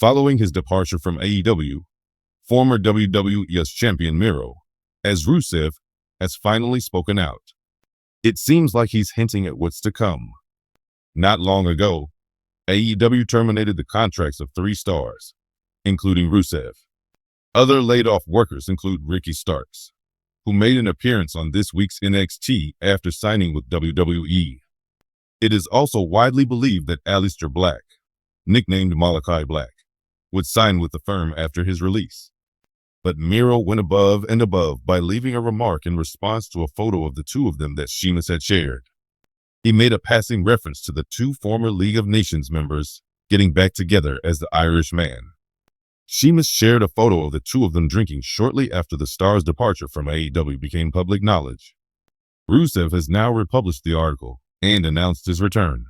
Following his departure from AEW, former WWE champion NIRO, as Rusev, has finally spoken out. It seems like he's hinting at what's to come. Not long ago, AEW terminated the contracts of 3 stars, including Rusev. Other laid-off workers include Ricky Starks, who made an appearance on this week's NXT after signing with WWE. It is also widely believed that Aleister Black, nicknamed Malachi Black, would sign with the firm after his release. But Miro went above and above by leaving a remark in response to a photo of the two of them that Sheamus had shared. He made a passing reference to the 2 former League of Nations members getting back together as the Irish Man. Sheamus shared a photo of the 2 of them drinking shortly after the star's departure from AEW became public knowledge. Rusev has now republished the article and announced his return.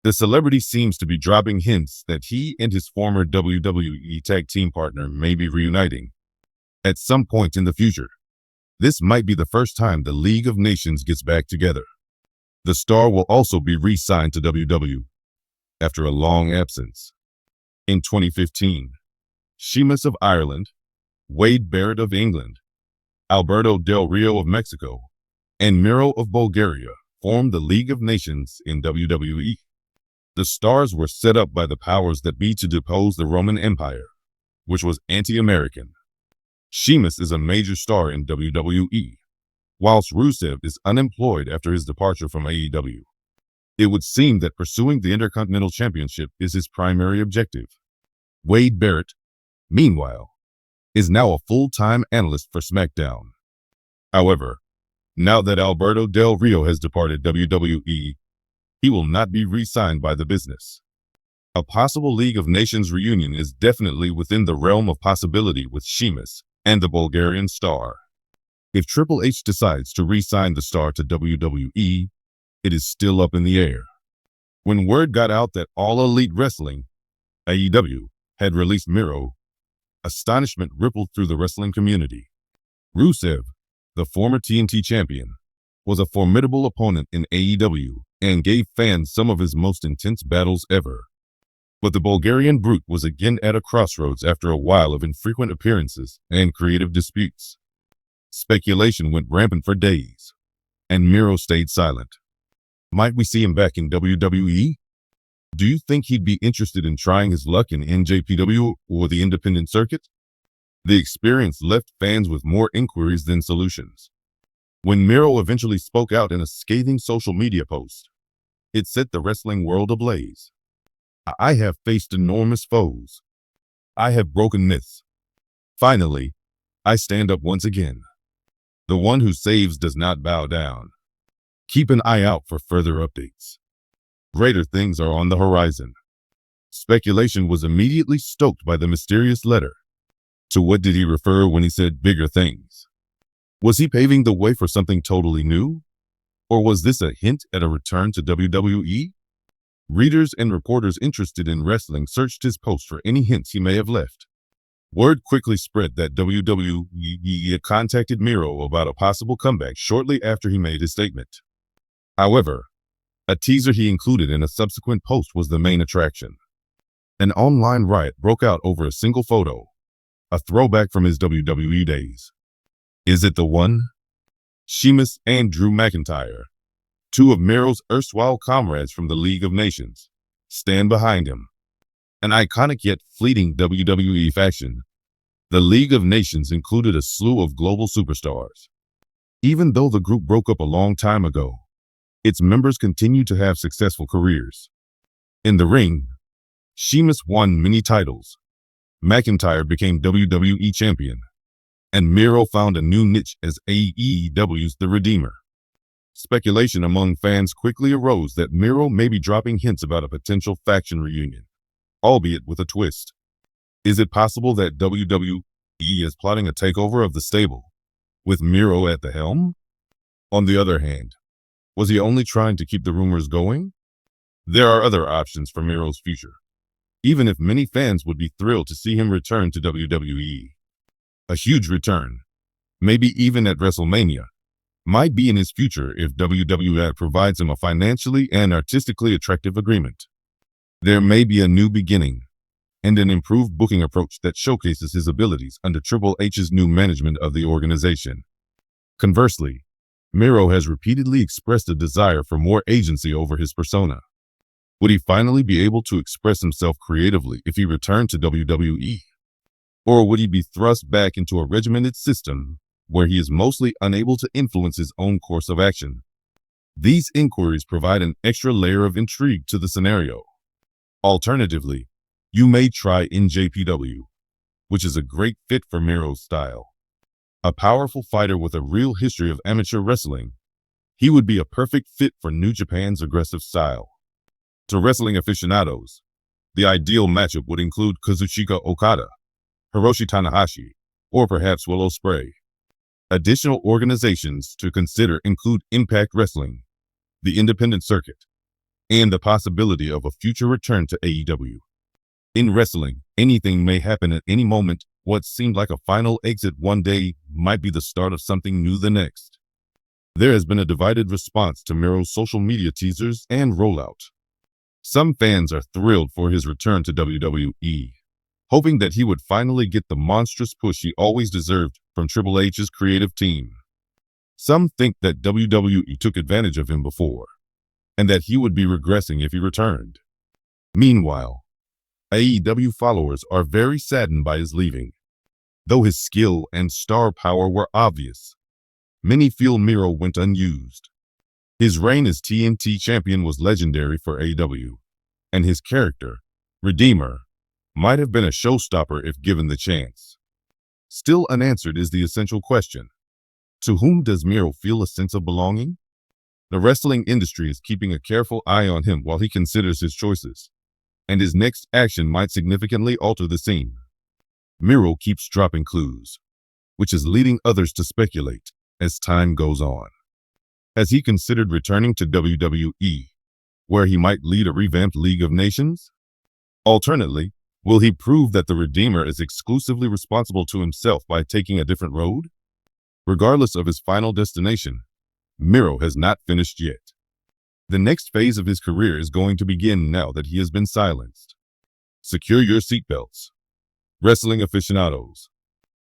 The celebrity seems to be dropping hints that he and his former WWE tag team partner may be reuniting at some point in the future. This might be the first time the League of Nations gets back together. The star will also be re-signed to WWE after a long absence. In 2015, Sheamus of Ireland, Wade Barrett of England, Alberto Del Rio of Mexico, and Miro of Bulgaria formed the League of Nations in WWE. The stars were set up by the powers that be to depose the Roman Empire, which was anti-American. Sheamus is a major star in WWE, whilst Rusev is unemployed after his departure from AEW. It would seem that pursuing the Intercontinental Championship is his primary objective. Wade Barrett, meanwhile, is now a full-time analyst for SmackDown. However, now that Alberto Del Rio has departed WWE, he will not be re-signed by the business. A possible League of Nations reunion is definitely within the realm of possibility with Sheamus and the Bulgarian star. If Triple H decides to re-sign the star to WWE, it is still up in the air. When word got out that All Elite Wrestling, AEW, had released Miro, astonishment rippled through the wrestling community. Rusev, the former TNT champion, was a formidable opponent in AEW and gave fans some of his most intense battles ever. But the Bulgarian brute was again at a crossroads after a while of infrequent appearances and creative disputes. Speculation went rampant for days, and Miro stayed silent. Might we see him back in WWE? Do you think he'd be interested in trying his luck in NJPW or the independent circuit? The experience left fans with more inquiries than solutions. When Miro eventually spoke out in a scathing social media post, it set the wrestling world ablaze. I have faced enormous foes. I have broken myths. Finally, I stand up once again. The one who saves does not bow down. Keep an eye out for further updates. Greater things are on the horizon. Speculation was immediately stoked by the mysterious letter. To what did he refer when he said bigger things? Was he paving the way for something totally new? Or was this a hint at a return to WWE? Readers and reporters interested in wrestling searched his post for any hints he may have left. Word quickly spread that WWE had contacted Miro about a possible comeback shortly after he made his statement. However, a teaser he included in a subsequent post was the main attraction. An online riot broke out over a single photo, a throwback from his WWE days. Is it the one? Sheamus and Drew McIntyre, 2 of Miro's erstwhile comrades from the League of Nations, stand behind him. An iconic yet fleeting WWE faction, the League of Nations included a slew of global superstars. Even though the group broke up a long time ago, its members continue to have successful careers. In the ring, Sheamus won many titles. McIntyre became WWE champion, and Miro found a new niche as AEW's The Redeemer. Speculation among fans quickly arose that Miro may be dropping hints about a potential faction reunion, albeit with a twist. Is it possible that WWE is plotting a takeover of the stable, with Miro at the helm? On the other hand, was he only trying to keep the rumors going? There are other options for Miro's future, even if many fans would be thrilled to see him return to WWE. A huge return, maybe even at WrestleMania, might be in his future if WWE provides him a financially and artistically attractive agreement. There may be a new beginning, and an improved booking approach that showcases his abilities under Triple H's new management of the organization. Conversely, Miro has repeatedly expressed a desire for more agency over his persona. Would he finally be able to express himself creatively if he returned to WWE? Or would he be thrust back into a regimented system where he is mostly unable to influence his own course of action? These inquiries provide an extra layer of intrigue to the scenario. Alternatively, you may try NJPW, which is a great fit for Miro's style. A powerful fighter with a real history of amateur wrestling, he would be a perfect fit for New Japan's aggressive style. To wrestling aficionados, the ideal matchup would include Kazuchika Okada, Hiroshi Tanahashi, or perhaps Will Ospreay. Additional organizations to consider include Impact Wrestling, the independent circuit, and the possibility of a future return to AEW. In wrestling, anything may happen at any moment. What seemed like a final exit one day might be the start of something new the next. There has been a divided response to Miro's social media teasers and rollout. Some fans are thrilled for his return to WWE, hoping that he would finally get the monstrous push he always deserved from Triple H's creative team. Some think that WWE took advantage of him before, and that he would be regressing if he returned. Meanwhile, AEW followers are very saddened by his leaving. Though his skill and star power were obvious, many feel Miro went unused. His reign as TNT champion was legendary for AEW, and his character, Redeemer, might have been a showstopper if given the chance. Still unanswered is the essential question: to whom does Miro feel a sense of belonging? The wrestling industry is keeping a careful eye on him while he considers his choices, and his next action might significantly alter the scene. Miro keeps dropping clues, which is leading others to speculate as time goes on. Has he considered returning to WWE, where he might lead a revamped League of Nations? Alternately, will he prove that the Redeemer is exclusively responsible to himself by taking a different road? Regardless of his final destination, Miro has not finished yet. The next phase of his career is going to begin now that he has been silenced. Secure your seatbelts. Wrestling aficionados,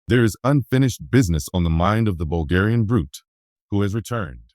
there is unfinished business on the mind of the Bulgarian brute who has returned.